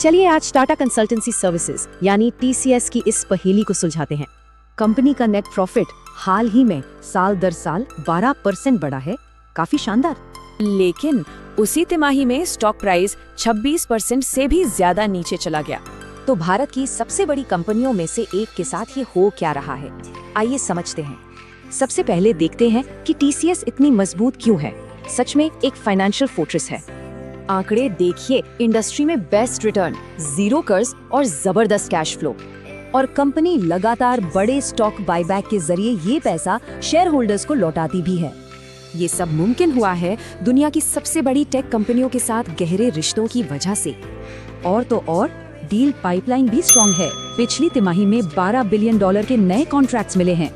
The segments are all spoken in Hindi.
चलिए आज टाटा कंसल्टेंसी सर्विसेज यानी TCS की इस पहेली को सुलझाते हैं। कंपनी का नेट प्रॉफिट हाल ही में साल दर साल 12% बढ़ा है, काफी शानदार। लेकिन उसी तिमाही में स्टॉक प्राइस 26% से भी ज्यादा नीचे चला गया। तो भारत की सबसे बड़ी कंपनियों में से एक के साथ ये हो क्या रहा है, आइए समझते हैं। सबसे पहले देखते हैं कि TCS इतनी मजबूत क्यों है। सच में एक फाइनेंशियल फोर्ट्रेस है। आंकड़े देखिए, इंडस्ट्री में बेस्ट रिटर्न, जीरो कर्ज और जबरदस्त कैश फ्लो। और कंपनी लगातार बड़े स्टॉक बायबैक के जरिए ये पैसा शेयर होल्डर्स को लौटाती भी है। ये सब मुमकिन हुआ है दुनिया की सबसे बड़ी टेक कंपनियों के साथ गहरे रिश्तों की वजह से। और तो और डील पाइपलाइन भी स्ट्रॉन्ग है। पिछली तिमाही में $12 बिलियन के नए कॉन्ट्रैक्ट्स मिले हैं।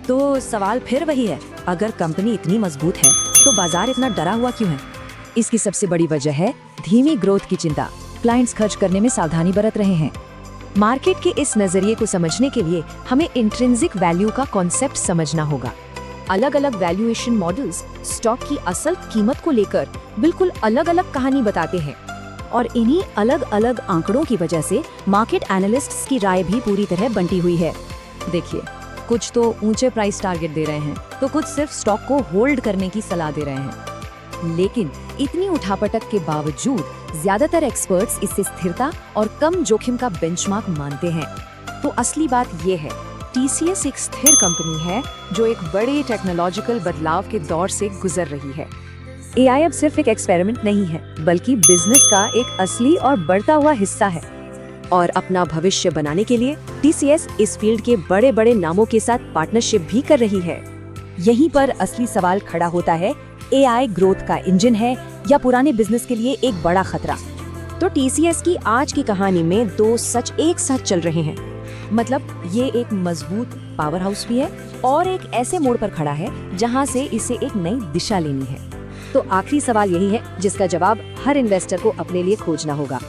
तो सवाल फिर वही है, अगर कंपनी इतनी मजबूत है तो बाजार इतना डरा हुआ क्यों है? इसकी सबसे बड़ी वजह है धीमी ग्रोथ की चिंता। क्लाइंट्स खर्च करने में सावधानी बरत रहे हैं। मार्केट के इस नजरिए को समझने के लिए हमें इंट्रिंसिक वैल्यू का कॉन्सेप्ट समझना होगा। अलग अलग वैल्यूएशन मॉडल्स स्टॉक की असल कीमत को लेकर बिल्कुल अलग अलग कहानी बताते हैं। और इन्हीं अलग अलग आंकड़ों की वजह से मार्केट एनालिस्ट्स की राय भी पूरी तरह बंटी हुई है। देखिए, कुछ तो ऊंचे प्राइस टारगेट दे रहे हैं, तो कुछ सिर्फ स्टॉक को होल्ड करने की सलाह दे रहे हैं। लेकिन इतनी उठापटक के बावजूद ज्यादातर एक्सपर्ट्स इसे स्थिरता और कम जोखिम का बेंचमार्क मानते हैं। तो असली बात ये है, TCS एक स्थिर कंपनी है जो एक बड़े टेक्नोलॉजिकल बदलाव के दौर से गुजर रही है। AI अब सिर्फ एक एक्सपेरिमेंट नहीं है, बल्कि बिजनेस का एक असली और बढ़ता हुआ हिस्सा है। और अपना भविष्य बनाने के लिए TCS इस फील्ड के बड़े बड़े नामों के साथ पार्टनरशिप भी कर रही है। यहीं पर असली सवाल खड़ा होता है, AI ग्रोथ का इंजन है या पुराने बिजनेस के लिए एक बड़ा खतरा? तो TCS की आज की कहानी में दो सच एक साथ चल रहे हैं। मतलब ये एक मजबूत पावर हाउस भी है और एक ऐसे मोड़ पर खड़ा है जहां से इसे एक नई दिशा लेनी है। तो आखिरी सवाल यही है जिसका जवाब हर इन्वेस्टर को अपने लिए खोजना होगा।